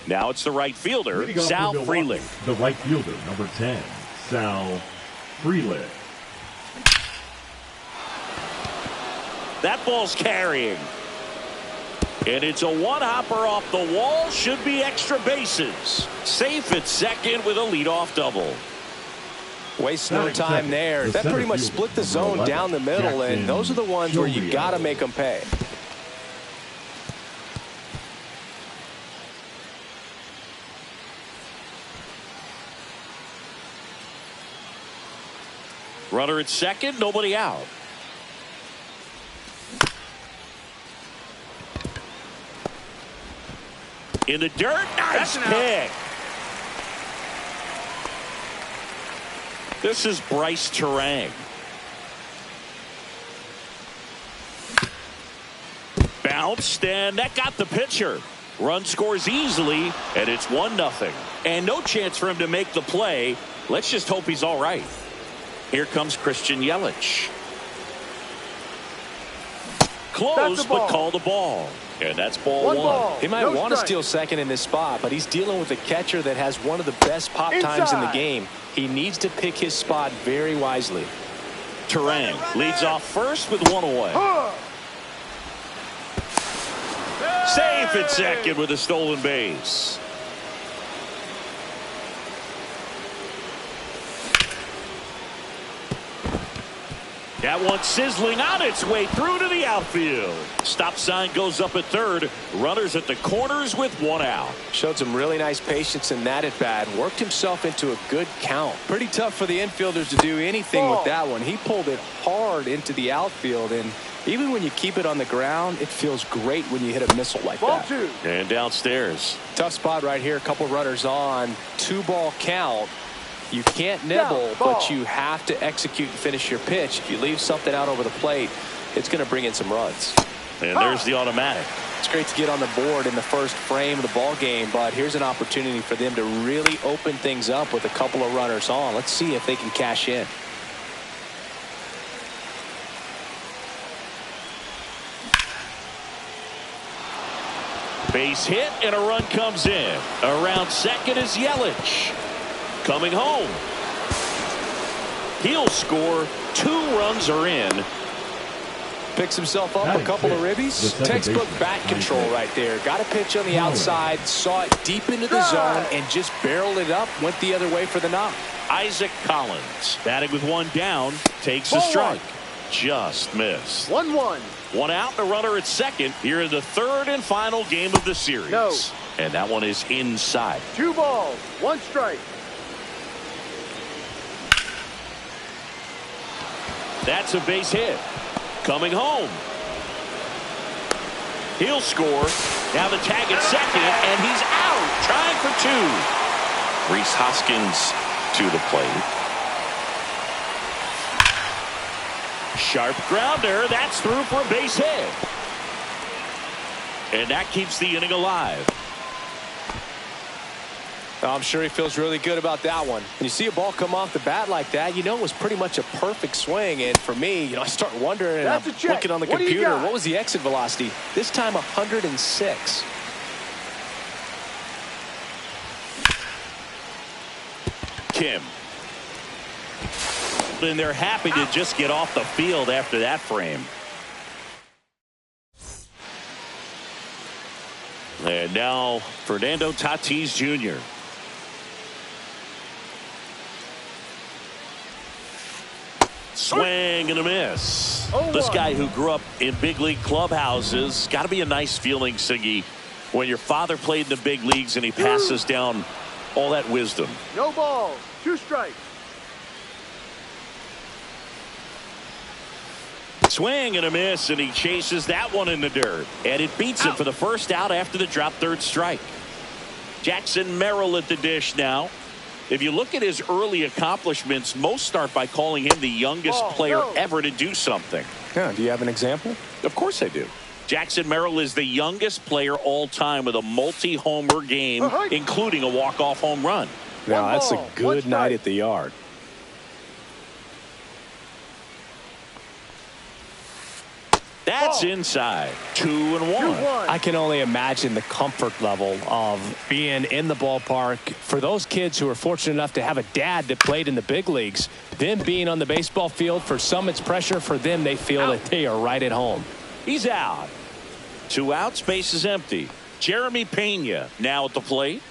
Now it's the right fielder, Sal Frelick. The right fielder, number 10, Sal Frelick. That ball's carrying. And it's a one-hopper off the wall. Should be extra bases. Safe at second with a leadoff double. Waste no time there. That pretty much split the zone down the middle, and those are the ones where you got to make them pay. Runner at second, nobody out. In the dirt, nice pick. This is Bryce Turang. Bounced, and that got the pitcher. Run scores easily, and it's 1-0. And no chance for him to make the play. Let's just hope he's all right. Here comes Christian Yelich. Close, but call the ball. And that's ball one. He might want to steal second in this spot, but he's dealing with a catcher that has one of the best pop times in the game. He needs to pick his spot very wisely. Turang leads off first with one away. Safe at second with a stolen base. That one sizzling on its way through to the outfield. Stop sign goes up at third. Runners at the corners with one out. Showed some really nice patience in that at bat. Worked himself into a good count. Pretty tough for the infielders to do anything with that one. He pulled it hard into the outfield, and even when you keep it on the ground, it feels great when you hit a missile like that. And downstairs. Tough spot right here. A couple runners on. 2-ball count. You can't nibble, but you have to execute and finish your pitch. If you leave something out over the plate, it's going to bring in some runs. And there's the automatic. It's great to get on the board in the first frame of the ball game, but here's an opportunity for them to really open things up with a couple of runners on. Let's see if they can cash in. Base hit and a run comes in. Around second is Yelich. Coming home. He'll score. 2 runs are in. Picks himself up a couple of ribbies. Textbook bat control right there. Got a pitch on the outside, saw it deep into the zone, and just barreled it up. Went the other way for the knock. Isaac Collins batting with one down, takes a strike. Just missed. 1-1. One out, a runner at second here in the third and final game of the series. And that one is inside. 2 balls, 1 strike. That's a base hit. Coming home. He'll score. Now the tag at second, and he's out. Trying for 2. Rhys Hoskins to the plate. Sharp grounder. That's through for a base hit. And that keeps the inning alive. I'm sure he feels really good about that one. When you see a ball come off the bat like that, you know it was pretty much a perfect swing. And for me, I start wondering, and I'm looking on the computer, what was the exit velocity? This time 106. Kim. And they're happy to just get off the field after that frame. And now Fernando Tatis Jr. Swing and a miss. This guy who grew up in big league clubhouses, got to be a nice feeling, Siggy, when your father played in the big leagues and he passes down all that wisdom. No balls, 2 strikes. Swing and a miss, and he chases that one in the dirt. And it beats him for the first out after the drop third strike. Jackson Merrill at the dish now. If you look at his early accomplishments, most start by calling him the youngest player ever to do something. Yeah, do you have an example? Of course I do. Jackson Merrill is the youngest player all time with a multi-homer game, including a walk-off home run. Now, that's a good night at the yard. That's inside. 2-1. I can only imagine the comfort level of being in the ballpark for those kids who are fortunate enough to have a dad that played in the big leagues. Them being on the baseball field, for some it's pressure. For them, they feel that they are right at home. He's out. 2 outs, base is empty. Jeremy Pena now at the plate.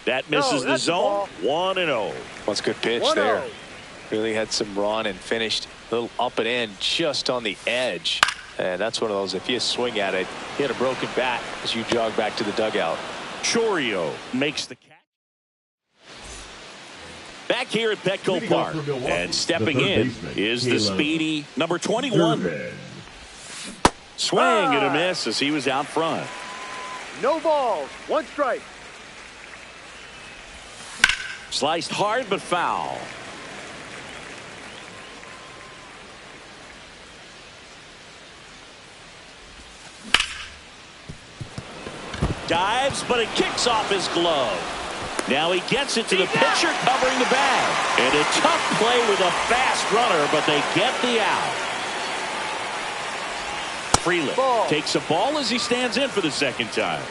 That misses the zone. 1-0. Well, it's a good pitch there. Really had some run and finished a little up and in just on the edge. And that's one of those, if you swing at it, hit a broken bat as you jog back to the dugout. Chourio makes the catch. Back here at Petco Park. And stepping in is the speedy number 21. Swing and a miss as he was out front. No balls. 1 strike. Sliced hard but foul. Dives, but it kicks off his glove. Now he gets it to the pitcher covering the bag. And a tough play with a fast runner, but they get the out. Frelick takes a ball as he stands in for the second time.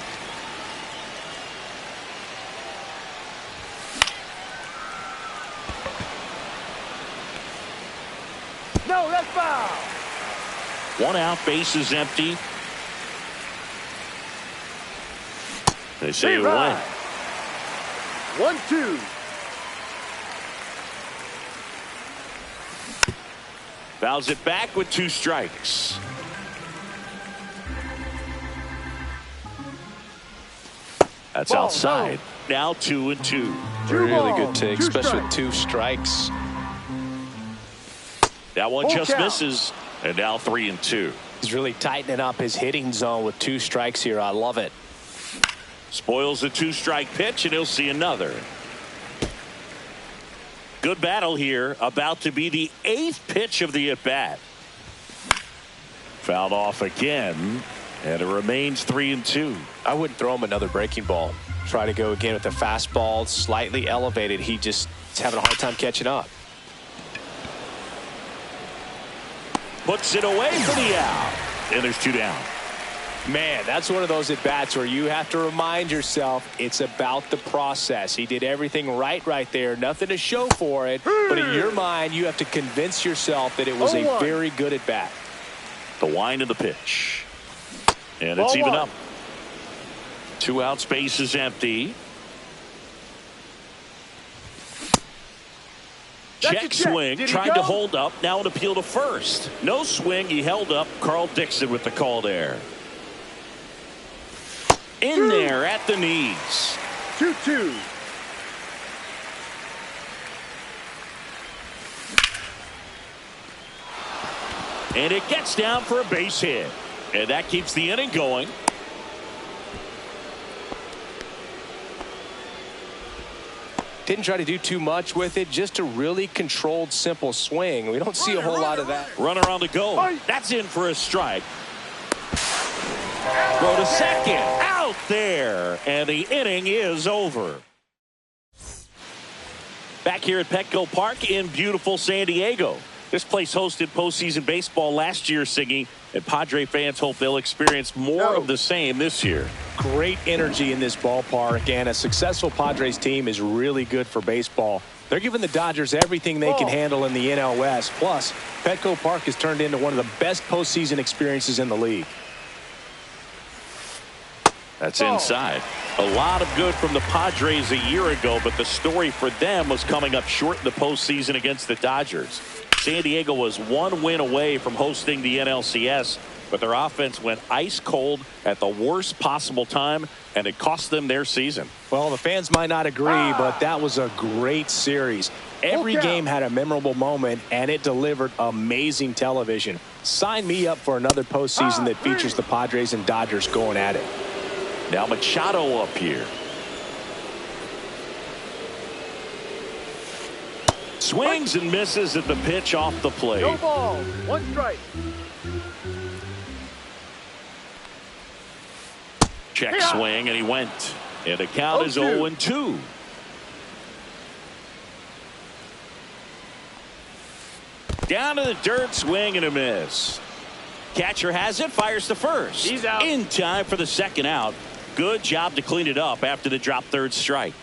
No, that's foul. 1 out, base is empty. They say it went. 1-2. Fouls it back with 2 strikes. That's outside. Now 2-2. Really good take, especially with 2 strikes. That one just misses. And now 3-2. He's really tightening up his hitting zone with 2 strikes here. I love it. Spoils the 2-strike pitch, and he'll see another. Good battle here. About to be the 8th pitch of the at-bat. Fouled off again, and it remains 3-2. I wouldn't throw him another breaking ball. Try to go again with the fastball, slightly elevated. He's having a hard time catching up. Puts it away for the out. And there's 2 down. Man, that's one of those at-bats where you have to remind yourself it's about the process. He did everything right there. Nothing to show for it. But in your mind, you have to convince yourself that it was a very good at-bat. The wind of the pitch. And it's even up. 2 outs, base is empty. Check swing, tried to hold up, now an appeal to first. No swing, he held up. Carl Dixon with the call there. In there at the knees. 2-2. And it gets down for a base hit. And that keeps the inning going. Didn't try to do too much with it, just a really controlled, simple swing. We don't see a whole lot of that. Runner on the go. That's in for a strike. Throw to second. Out there. And the inning is over. Back here at Petco Park in beautiful San Diego. This place hosted postseason baseball last year, Siggy, and Padre fans hope they'll experience more of the same this year. Great energy in this ballpark, and a successful Padres team is really good for baseball. They're giving the Dodgers everything they can handle in the NL West. Plus, Petco Park has turned into one of the best postseason experiences in the league. That's inside. A lot of good from the Padres a year ago, but the story for them was coming up short in the postseason against the Dodgers. San Diego was 1 win away from hosting the NLCS, but their offense went ice cold at the worst possible time, and it cost them their season. Well, the fans might not agree, but that was a great series. Every game had a memorable moment, and it delivered amazing television. Sign me up for another postseason that features the Padres and Dodgers going at it. Now Machado up here. Swings and misses at the pitch off the plate. No ball. 1 strike. Check swing, and he went. And the count is 0-2. Down to the dirt, swing and a miss. Catcher has it, fires to first. He's out. In time for the second out. Good job to clean it up after the drop third strike.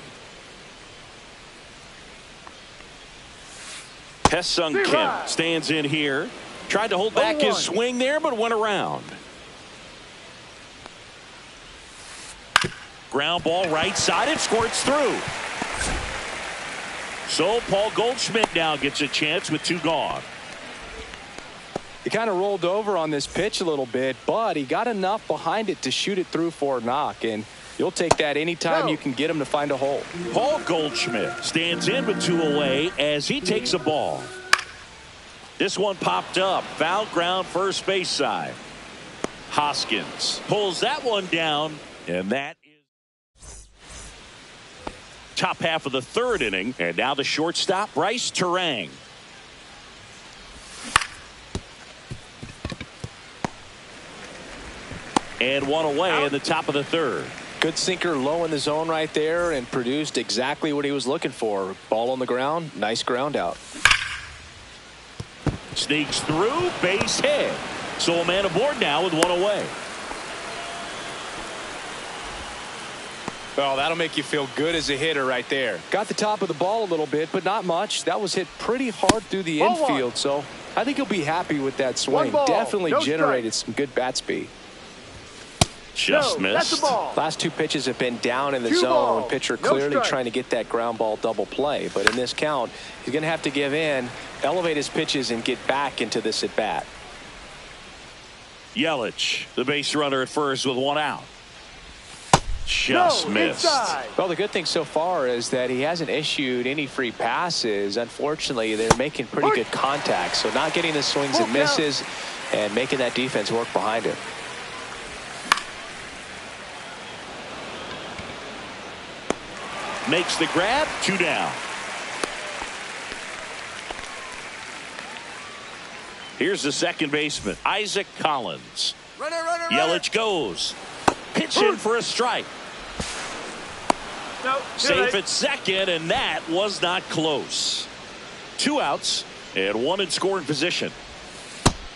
Hesung Kim stands in here. Tried to hold back his swing there, but went around. Ground ball right side. It squirts through. So Paul Goldschmidt now gets a chance with 2 gone. He kind of rolled over on this pitch a little bit, but he got enough behind it to shoot it through for a knock. And you'll take that anytime you can get him to find a hole. Paul Goldschmidt stands in with 2 away as he takes a ball. This one popped up. Foul ground first base side. Hoskins pulls that one down, and that is top half of the third inning. And now the shortstop, Bryce Turang. And 1 away in the top of the third. Good sinker low in the zone right there and produced exactly what he was looking for. Ball on the ground. Nice ground out. Sneaks through, base hit. So a man aboard now with 1 away. Well, that'll make you feel good as a hitter right there. Got the top of the ball a little bit, but not much. That was hit pretty hard through the infield, so I think he'll be happy with that swing. Definitely generated some good bat speed. Just missed. That's the ball. Last 2 pitches have been down in the 2 zone. balls. Pitcher No clearly strike. trying to get that ground ball double play. But in this count, he's going to have to give in, elevate his pitches, and get back into this at bat. Yelich, the base runner at first with 1 out. Just missed. Inside. Well, the good thing so far is that he hasn't issued any free passes. Unfortunately, they're making pretty good contact. So not getting the swings and misses and making that defense work behind him. Makes the grab, 2 down. Here's the second baseman, Isaac Collins. Yelich goes. Pitch in for a strike. No, Safe at second, and that was not close. 2 outs and 1 in scoring position.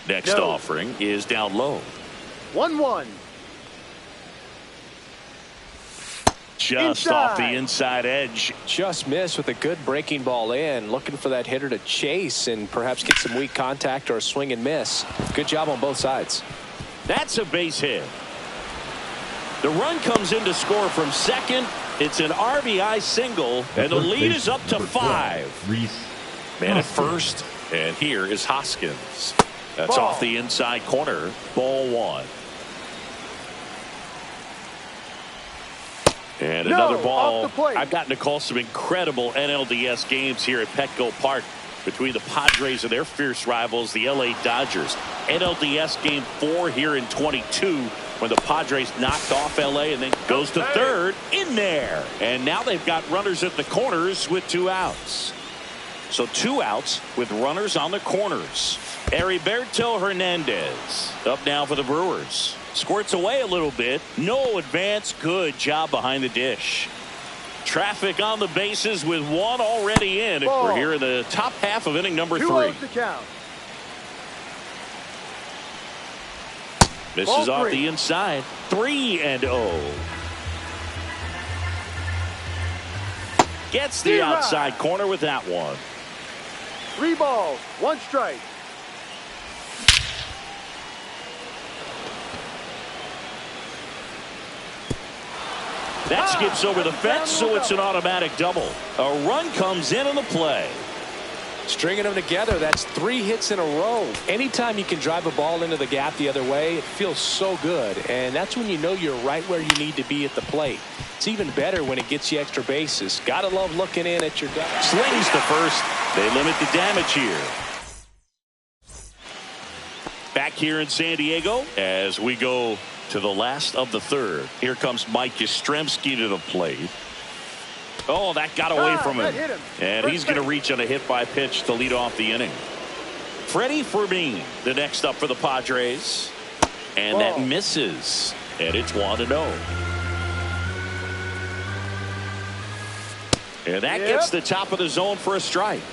Next offering is down low. 1-1. Just off the inside edge. Just missed with a good breaking ball in. Looking for that hitter to chase and perhaps get some weak contact or a swing and miss. Good job on both sides. That's a base hit. The run comes in to score from second. It's an RBI single, and the lead is up to 5. Man at first, and here is Hoskins. That's off the inside corner. Ball 1. And another ball. I've gotten to call some incredible NLDS games here at Petco Park between the Padres and their fierce rivals, the LA Dodgers. NLDS game 4 here in 22 when the Padres knocked off LA and then goes to third in there. And now they've got runners at the corners with 2 outs. So 2 outs with runners on the corners. Heriberto Hernandez up now for the Brewers. Squirts away a little bit. No advance. Good job behind the dish. Traffic on the bases with 1 already in. We're here in the top half of inning number 3. 2-0 to count. Misses off the inside. 3-0. Gets the outside corner with that one. 3 balls, 1 strike. That skips over the fence, so it's an automatic double. A run comes in on the play. Stringing them together, that's 3 hits in a row. Anytime you can drive a ball into the gap the other way, it feels so good. And that's when you know you're right where you need to be at the plate. It's even better when it gets you extra bases. Gotta love looking in at your guy. Slings to first. They limit the damage here. Back here in San Diego as we go to the last of the third. Here comes Mike Yastrzemski to the plate. Oh, that got away from him. And he's going to reach on a hit by pitch to lead off the inning. Freddie Fermin, the next up for the Padres. And that misses. And it's 1-0. And that gets the top of the zone for a strike.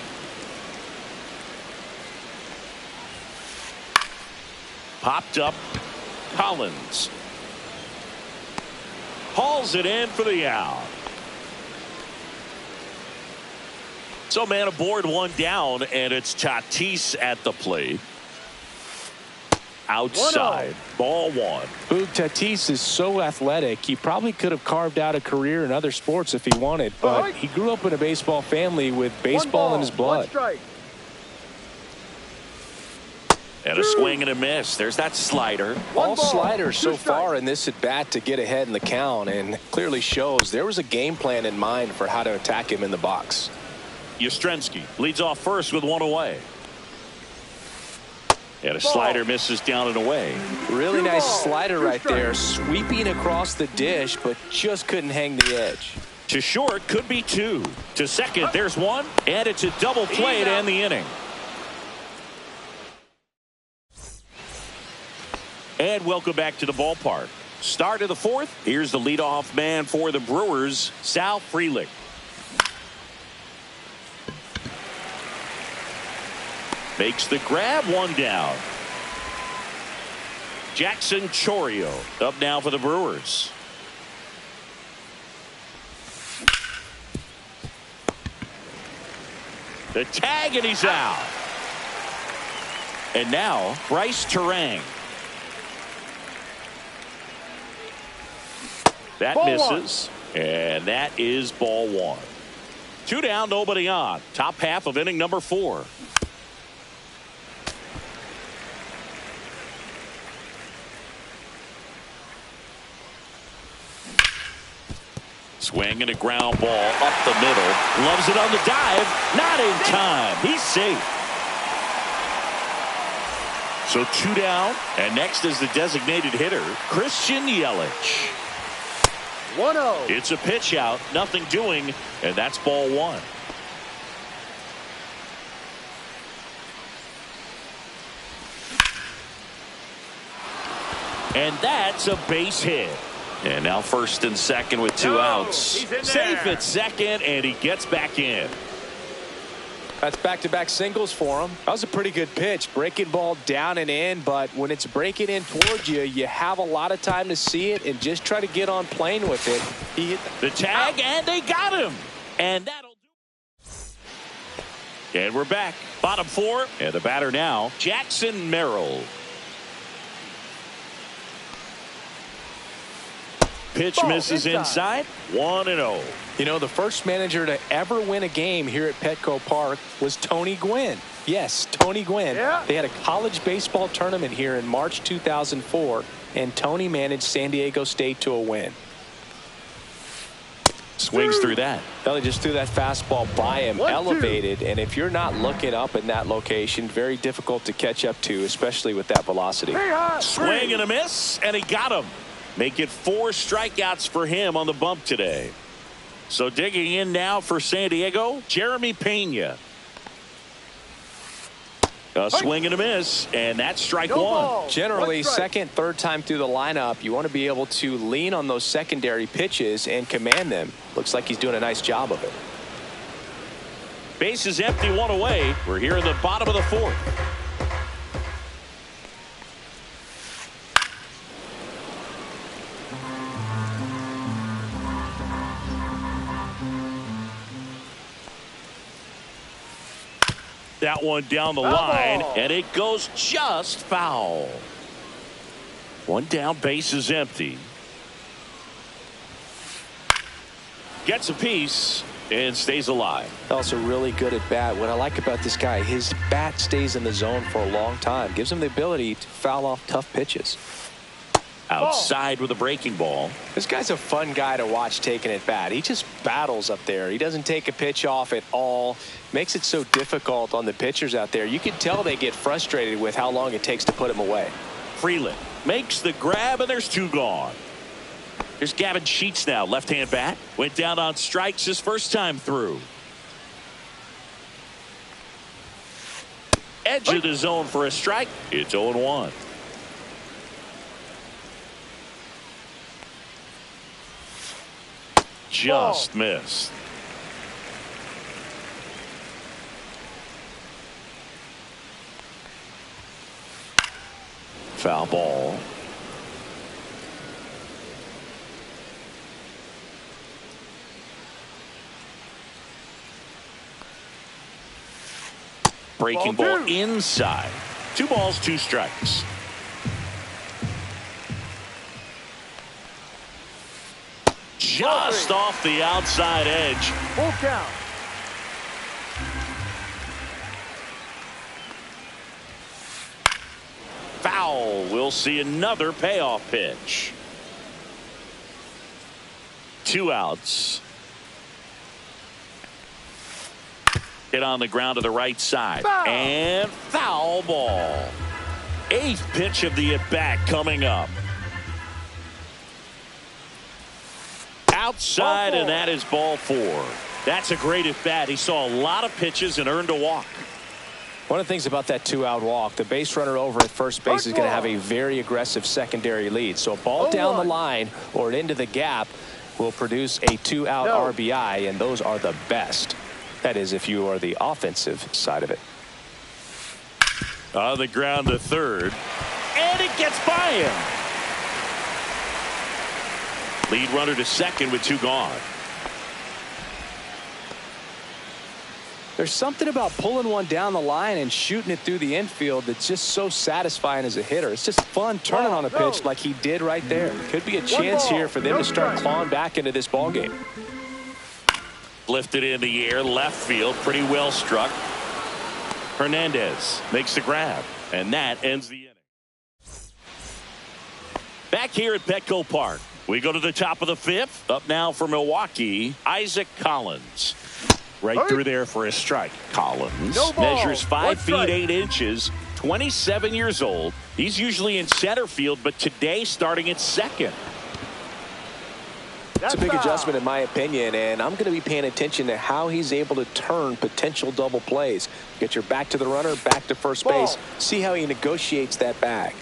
Popped up. Collins hauls it in for the out. So man aboard, one down, and it's Tatis at the plate. Outside, ball one. Boog, Tatis is so athletic, he probably could have carved out a career in other sports if he wanted, but he grew up in a baseball family with baseball in his blood. And a swing and a miss. There's that slider. All sliders so far in this at bat to get ahead in the count, and clearly shows there was a game plan in mind for how to attack him in the box. Yastrzemski leads off first with one away. And a slider misses down and away. Really nice slider right there, sweeping across the dish, but just couldn't hang the edge. To short, could be two. To second, there's one, and it's a double play to end the inning. And welcome back to the ballpark. Start of the fourth. Here's the leadoff man for the Brewers, Sal Frelick. Makes the grab, one down. Jackson Chourio up now for the Brewers. The tag, and he's out. And now Bryce Turang. That misses, and that is ball one. Two down, nobody on. Top half of inning number 4. Swing and a ground ball up the middle. Loves it on the dive. Not in time. He's safe. So 2 down, and next is the designated hitter, Christian Yelich. 1-0. It's a pitch out, nothing doing, and that's ball one. And that's a base hit. And now first and second with 2 outs. Safe at second, and he gets back in. That's back-to-back singles for him. That was a pretty good pitch. Breaking ball down and in, but when it's breaking in towards you, you have a lot of time to see it and just try to get on plane with it. He hit the tag, and they got him. And that'll do. And we're back. Bottom 4, and the batter now, Jackson Merrill. Pitch misses inside. 1-0. You know, the first manager to ever win a game here at Petco Park was Tony Gwynn. Yes, Tony Gwynn. Yeah. They had a college baseball tournament here in March 2004, and Tony managed San Diego State to a win. Swings through that. Well, they just threw that fastball by him, 1-2. elevated, and if you're not looking up in that location, very difficult to catch up to, especially with that velocity. Swing and a miss, and he got him. Make it 4 strikeouts for him on the bump today. So digging in now for San Diego, Jeremy Pena. A swing and a miss, and that's strike one. Generally, second, third time through the lineup, you want to be able to lean on those secondary pitches and command them. Looks like he's doing a nice job of it. Base is empty, 1 away. We're here in the bottom of the 4th. That one down the line, and it goes just foul. 1 down, base is empty. Gets a piece and stays alive. Also really good at bat. What I like about this guy, his bat stays in the zone for a long time. Gives him the ability to foul off tough pitches. Outside with a breaking ball. This guy's a fun guy to watch taking at bat. He just battles up there. He doesn't take a pitch off at all. Makes it so difficult on the pitchers out there. You can tell they get frustrated with how long it takes to put him away. Frelick makes the grab, and there's 2 gone. Here's Gavin Sheets now, left-hand bat. Went down on strikes his first time through. Edge of the zone for a strike. It's 0-1. Just missed. Foul ball. Breaking ball inside. 2 balls, 2 strikes. Just off the outside edge. Full count. Foul. We'll see another payoff pitch. 2 outs. Hit on the ground to the right side. Foul. And foul ball. 8th pitch of the at-bat coming up. Outside, and that is ball 4. That's a great at-bat. He saw a lot of pitches and earned a walk. One of the things about that 2-out walk, the base runner over at first base is going to have a very aggressive secondary lead. So a ball down the line or into the gap will produce a 2-out RBI, and those are the best. That is, if you are the offensive side of it. On the ground to third, and it gets by him. Lead runner to second with 2 gone. There's something about pulling one down the line and shooting it through the infield that's just so satisfying as a hitter. It's just fun turning on a pitch like he did right there. Could be a chance here for them to start clawing back into this ball game. Lifted in the air, left field, pretty well struck. Hernandez makes the grab, and that ends the inning. Back here at Petco Park, we go to the top of the 5th. Up now for Milwaukee, Isaac Collins. Right through there for a strike. Collins measures 5 feet 8 inches, 27 years old. He's usually in center field, but today starting at second. It's a big adjustment in my opinion, and I'm going to be paying attention to how he's able to turn potential double plays. Get your back to the runner, back to first base. See how he negotiates that bag.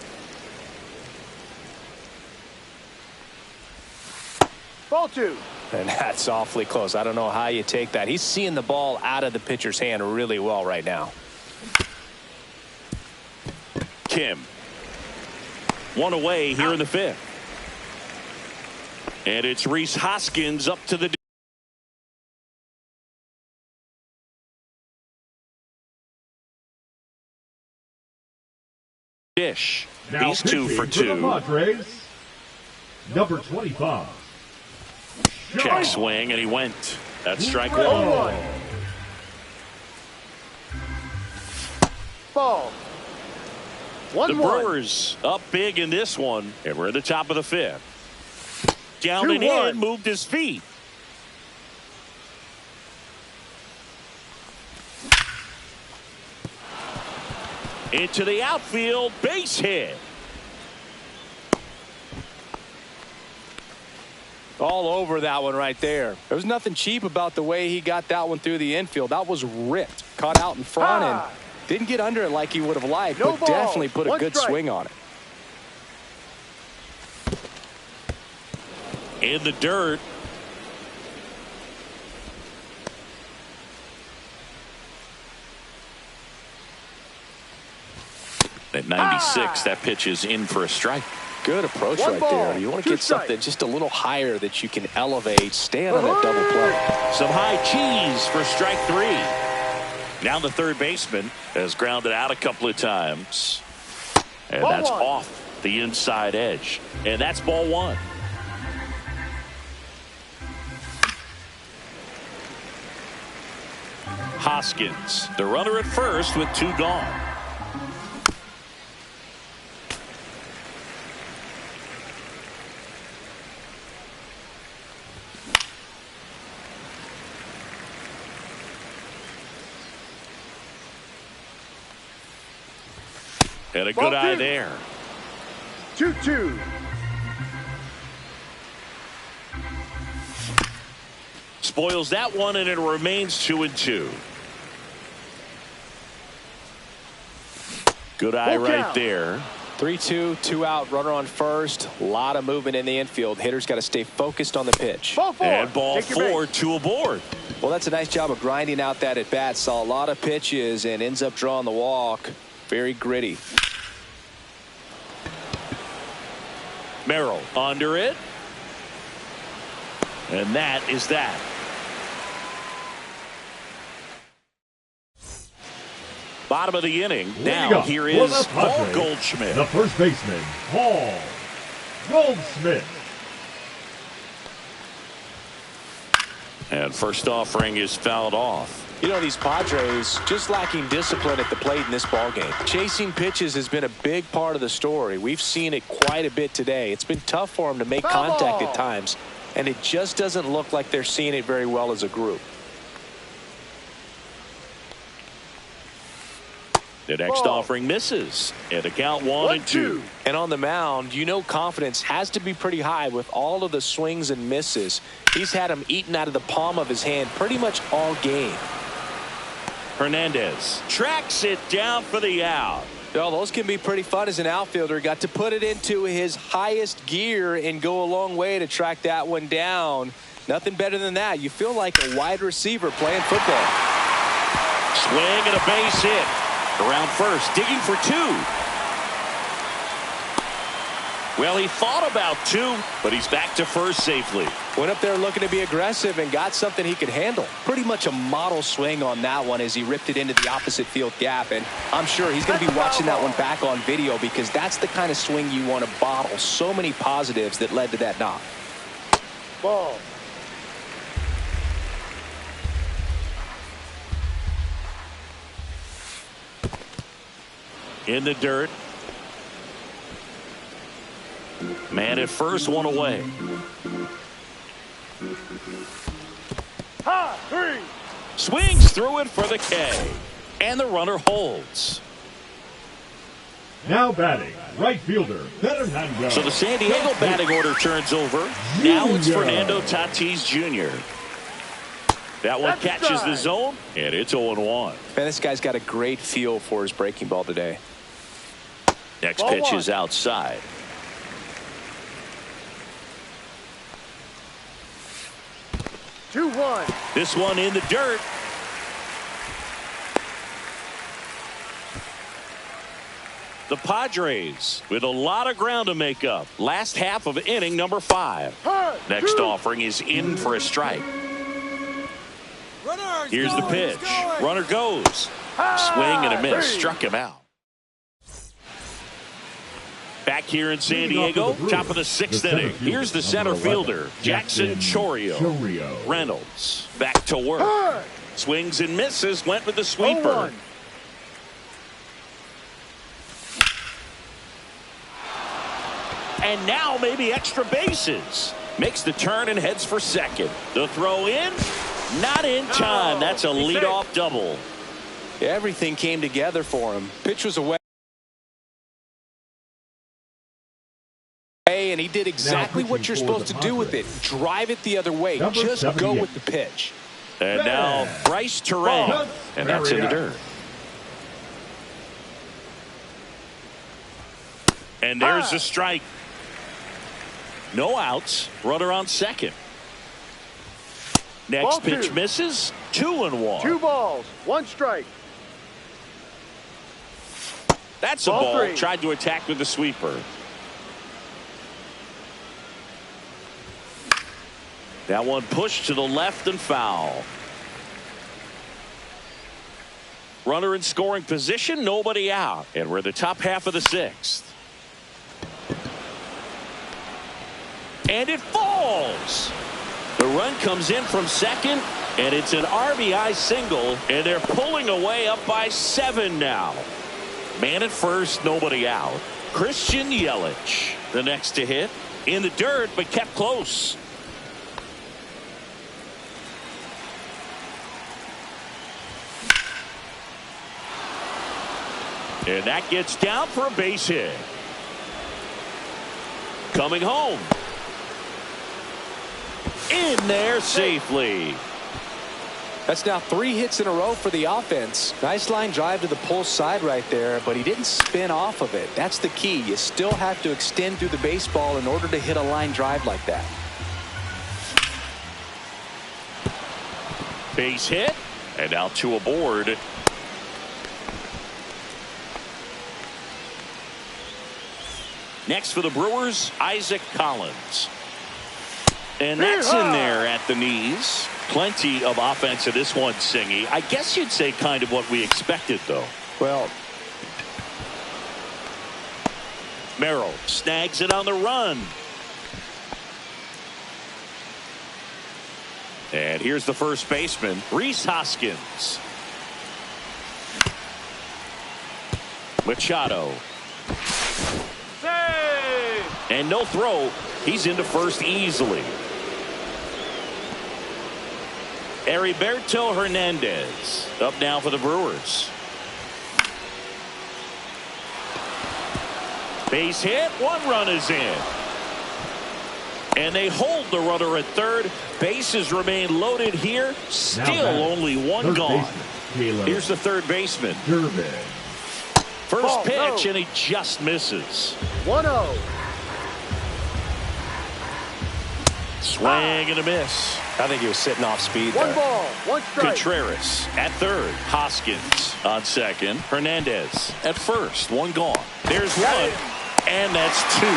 Ball 2. And that's awfully close. I don't know how you take that. He's seeing the ball out of the pitcher's hand really well right now. Kim. 1 away here in the 5th. And it's Rhys Hoskins up to the dish. Now He's 2 for 2. For the Padres, number 25. Check swing, and he went. That's strike 1. Ball. The Brewers up big in this one, and we're at the top of the 5th. Down and in, moved his feet. Into the outfield, base hit. All over that one right there. There was nothing cheap about the way he got that one through the infield. That was ripped, caught out in front, and didn't get under it like he would have liked, but definitely put a good swing on it. In the dirt. At 96, that pitch is in for a strike. Good approach right there. You want to get something just a little higher that you can elevate. Stand on that double play. Some high cheese for strike 3. Now the third baseman has grounded out a couple of times. And that's off the inside edge. And that's ball 1. Hoskins, the runner at first with 2 gone. And a good eye there. 2-2. Spoils that one, and it remains 2-2. Good eye right there. 3-2, 2-out, runner on first. A lot of movement in the infield. Hitter's got to stay focused on the pitch. And ball 4, 2 aboard. Well, that's a nice job of grinding out that at bat. Saw a lot of pitches and ends up drawing the walk. Very gritty. Merrill under it. And that is that. Bottom of the inning. Now here is Paul Goldschmidt. The first baseman, Paul Goldschmidt. And first offering is fouled off. You know, these Padres just lacking discipline at the plate in this ballgame. Chasing pitches has been a big part of the story. We've seen it quite a bit today. It's been tough for them to make contact at times, and it just doesn't look like they're seeing it very well as a group. The next offering misses. And the count 1-2. And on the mound, you know confidence has to be pretty high with all of the swings and misses. He's had them eaten out of the palm of his hand pretty much all game. Hernandez tracks it down for the out. Well, those can be pretty fun as an outfielder. Got to put it into his highest gear and go a long way to track that one down. Nothing better than that. You feel like a wide receiver playing football. Swing and a base hit. Around first, digging for 2. Well, he thought about 2, but he's back to first safely. Went up there looking to be aggressive and got something he could handle. Pretty much a model swing on that one as he ripped it into the opposite field gap. And I'm sure he's going to be watching that one back on video because that's the kind of swing you want to bottle. So many positives that led to that knock. Ball. In the dirt. Man at first, one away. High 3. Swings through it for the K. And the runner holds. Now batting, right fielder, Fernando. So the San Diego batting order turns over. Now it's Fernando Tatis Jr. That one catches the zone, and it's 0-1. Man, this guy's got a great feel for his breaking ball today. Next pitch is outside. Two, 1. This one in the dirt. The Padres with a lot of ground to make up. Last half of inning number 5. Next offering is in for a strike. Here's the pitch. Runner goes. Swing and a miss. Struck him out. Back here in San Diego, top of the 6th inning. Here's the center fielder, Jackson Chourio. Reynolds back to work. Swings and misses, went with the sweeper. And now maybe extra bases. Makes the turn and heads for second. The throw in, not in time. That's a leadoff double. Everything came together for him. Pitch was away. And he did exactly what you're supposed to do with it. Drive it the other way. Just go with the pitch. And now Bryce Terang. And that's in the dirt. And there's a strike. No outs. Runner on second. Next pitch misses. 2-1. 2 balls, 1 strike. That's a ball. Tried to attack with the sweeper. That one pushed to the left and foul. Runner in scoring position, nobody out. And we're the top half of the 6th. And it falls. The run comes in from second, and it's an RBI single, and they're pulling away up by 7 now. Man at first, nobody out. Christian Yelich, the next to hit. In the dirt, but kept close. And that gets down for a base hit. Coming home. In there safely. That's now 3 hits in a row for the offense. Nice line drive to the pull side right there, but he didn't spin off of it. That's the key. You still have to extend through the baseball in order to hit a line drive like that. Base hit. And now 2 aboard. Next for the Brewers, Isaac Collins. And that's in there at the knees. Plenty of offense in this one, Singy. I guess you'd say kind of what we expected, though. Well, Merrill snags it on the run. And here's the first baseman, Rhys Hoskins. Machado. Save! And no throw. He's into first easily. Heriberto Hernandez up now for the Brewers. Base hit. One run is in. And they hold the runner at third. Bases remain loaded here. Still only one gone. Here's the third baseman. First Ball, pitch, no. and he just misses. 1-0. Swing and a miss. I think he was sitting off speed One there. ball, one strike. Contreras at third. Hoskins on second. Hernandez at first. One gone. There's one. And that's two.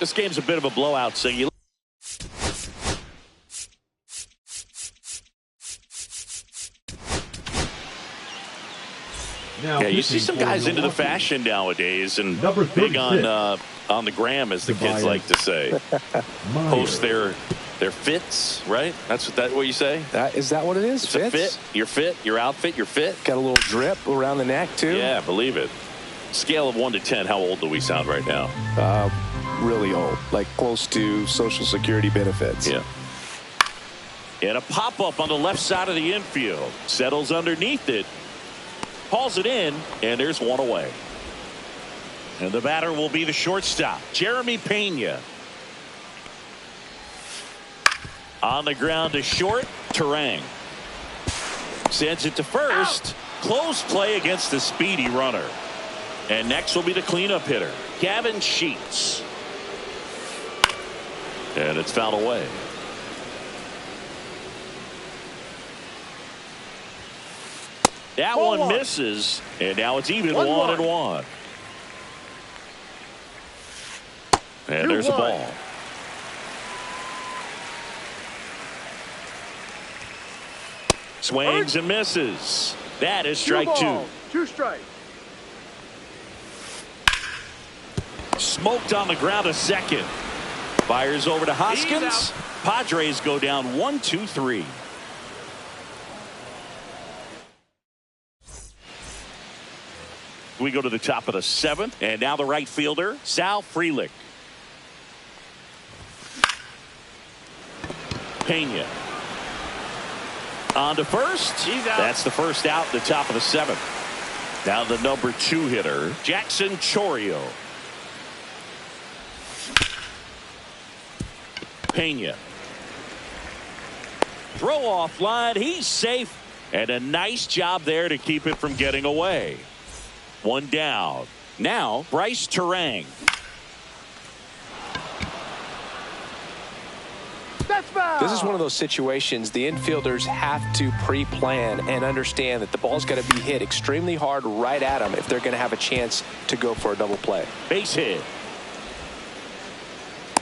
This game's a bit of a blowout, so you Now yeah, you see pitching some for guys into the Milwaukee. fashion nowadays, and Number big 36. on the gram, as the kids Tobias. like to say. Meyer. Post their fits, right? That's what you say. Is that what it is? It's a fit. Your fit, your outfit, your fit. Got a little drip around the neck, too. Yeah, believe it. Scale of 1 to 10. How old do we sound right now? Really old, like close to Social Security benefits. Yeah. And a pop-up on the left side of the infield. Settles underneath it. Hauls it in, and there's one away. And the batter will be the shortstop, Jeremy Pena. On the ground to short, Turang. Sends it to first. Close play against the speedy runner. And next will be the cleanup hitter, Gavin Sheets. And it's fouled away. That one misses, and now it's even 1-1. And there's a ball. Swings and misses. That is strike two. 2 strikes. Smoked on the ground a second. Fires over to Hoskins. Padres go down 1-2-3. We go to the top of the 7th, and now the right fielder, Sal Frelick. Pena. On to first. That's the first out, the top of the 7th. Now the number 2 hitter, Jackson Chourio. Pena. Throw off line. He's safe. And a nice job there to keep it from getting away. One down. Now Bryce Turang. That's foul. This is one of those situations the infielders have to pre-plan and understand that the ball's got to be hit extremely hard right at them if they're going to have a chance to go for a double play. Base hit.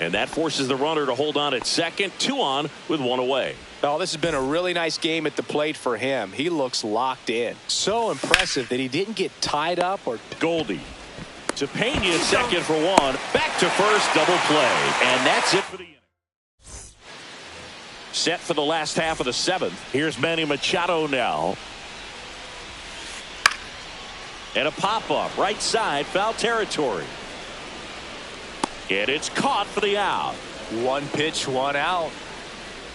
And that forces the runner to hold on at second. 2 on with 1 away. Oh, this has been a really nice game at the plate for him. He looks locked in. So impressive that he didn't get tied up or. Goldie to Pena, second for 1. Back to first, double play. And that's it for the inning. Set for the last half of the 7th. Here's Manny Machado now. And a pop-up right side, foul territory. And it's caught for the out. 1 pitch, 1 out.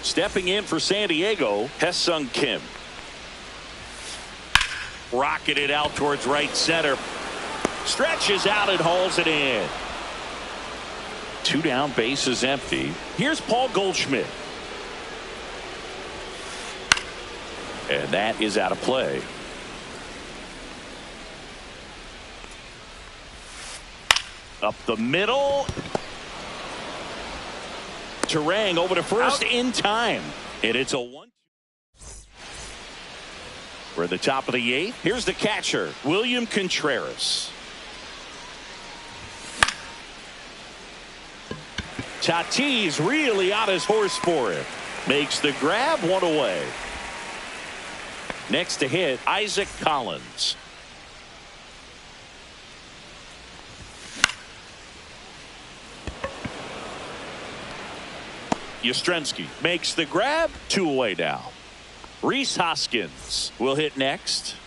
Stepping in for San Diego, Hesung Kim. Rocketed out towards right center. Stretches out and hauls it in. 2 down, bases empty. Here's Paul Goldschmidt. And that is out of play. Up the middle. Turang over to first in time. And it's a 1. We're at the top of the 8th. Here's the catcher, William Contreras. Tatis really on his horse for it. Makes the grab, 1 away. Next to hit, Isaac Collins. Yastrzemski makes the grab, 2 away now. Rhys Hoskins will hit next.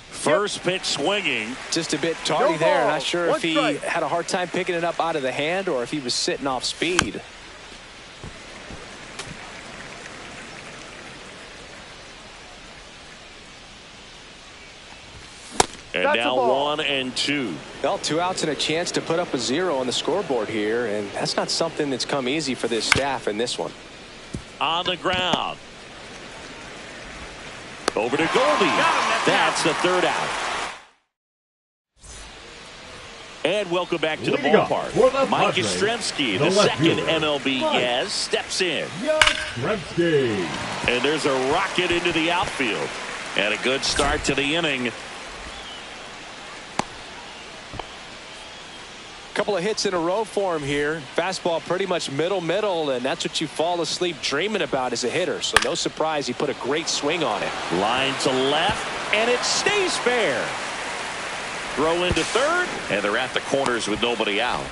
First pitch swinging. Just a bit tardy No there. ball. Not sure One if he strike. had a hard time picking it up out of the hand or if he was sitting off speed. And That's a now ball. 1 and 2. Well, 2 outs and a chance to put up a 0 on the scoreboard here, and that's not something that's come easy for this staff in this one. On the ground. Over to Goldie. That's the 3rd out. And welcome back to the Leading up ballpark. for the Mike Padres, Yastrzemski, the the left second fielder, MLB Mike Yaz, steps in. Yastrzemski. And there's a rocket into the outfield. And a good start to the inning. Couple of hits in a row for him here. Fastball pretty much middle, and that's what you fall asleep dreaming about as a hitter. So no surprise he put a great swing on it. Line to left, and it stays fair. Throw into 3rd, and they're at the corners with nobody out.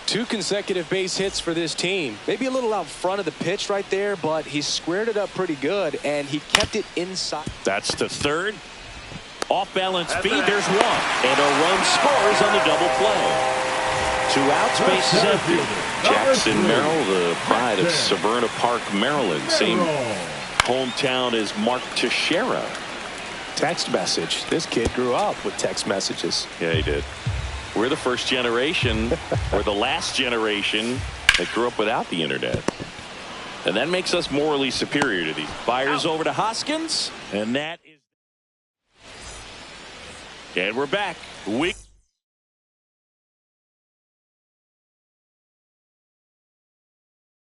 2 consecutive base hits for this team. Maybe a little out front of the pitch right there, but he squared it up pretty good, and he kept it inside. That's to 3rd. Off balance feed, there's 1. And a run scores on the double play. 2 outs, bases empty. Jackson Merrill, the pride of Severna Park, Maryland. Same hometown as Mark Teixeira. Text message. This kid grew up with text messages. Yeah, he did. We're the first generation, or the last generation, that grew up without the internet. And that makes us morally superior to these. Fires over to Hoskins, and that is. And we're back. We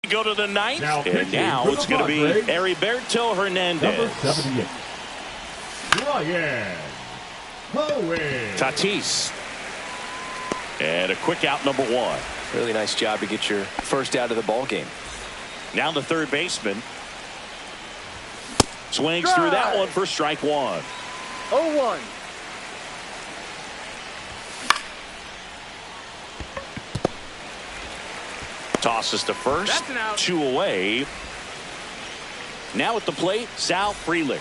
go to the 9th, Now and now pitching it's for the going to be Padres, Heriberto Hernandez. Number 78. Ryan Hoey. Tatis. And a quick out, number 1. Really nice job to get your first out of the ball game. Now the 3rd baseman. Swings through that one for strike 1. 0-1. Tosses to first. That's an out. 2 away. Now at the plate, Sal Frelick.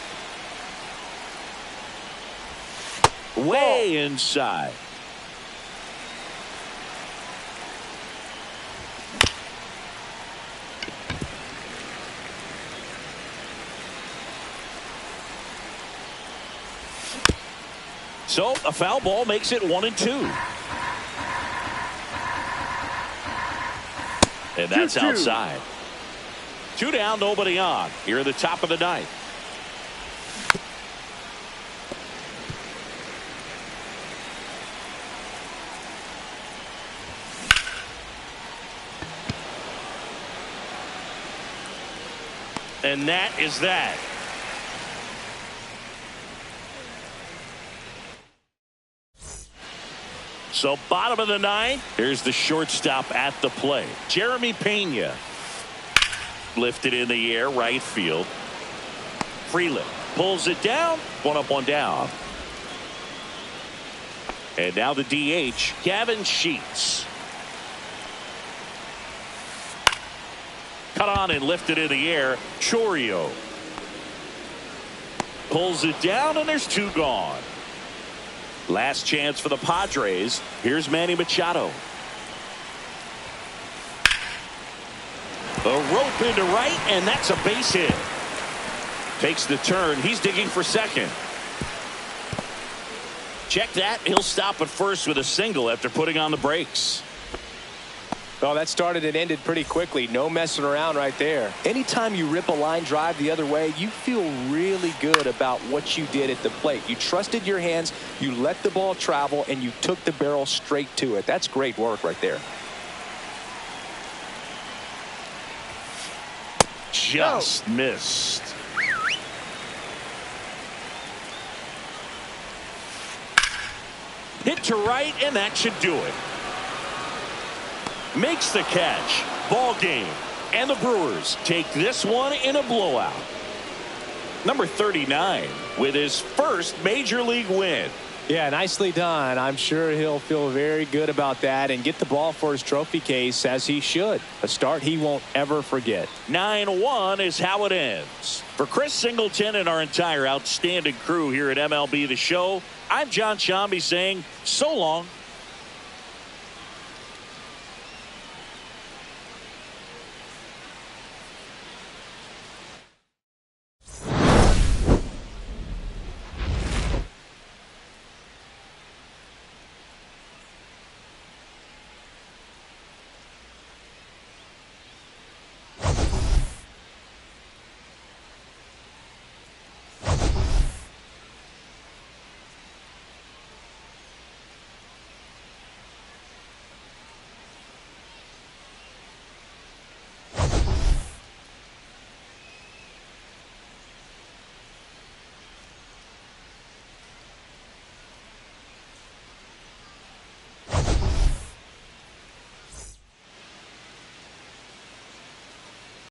Way inside. So a foul ball makes it 1 and 2. And that's 2-2. outside. 2 down, nobody on. Here at the top of the 9th. And that is that. So bottom of the 9th. Here's the shortstop at the plate. Jeremy Pena. Lifted in the air, right field. Frelick pulls it down. 1 up, 1 down. And now the DH, Gavin Sheets. Cut on and lifted in the air. Chourio pulls it down, and there's 2 gone. Last chance for the Padres. Here's Manny Machado. A rope into right, and that's a base hit. Takes the turn. He's digging for second. Check that. He'll stop at first with a single after putting on the brakes. Well, that started and ended pretty quickly. No messing around right there. Anytime you rip a line drive the other way, you feel really good about what you did at the plate. You trusted your hands, you let the ball travel, and you took the barrel straight to it. That's great work right there. just missed. Hit to right, and that should do it. Makes the catch. Ball game. And the Brewers take this one in a blowout. Number 39 with his first major league win. Yeah, nicely done. I'm sure he'll feel very good about that and get the ball for his trophy case, as he should. A start he won't ever forget. 9-1 is how it ends. For Chris Singleton and our entire outstanding crew here at MLB The Show, I'm John Shambi saying so long.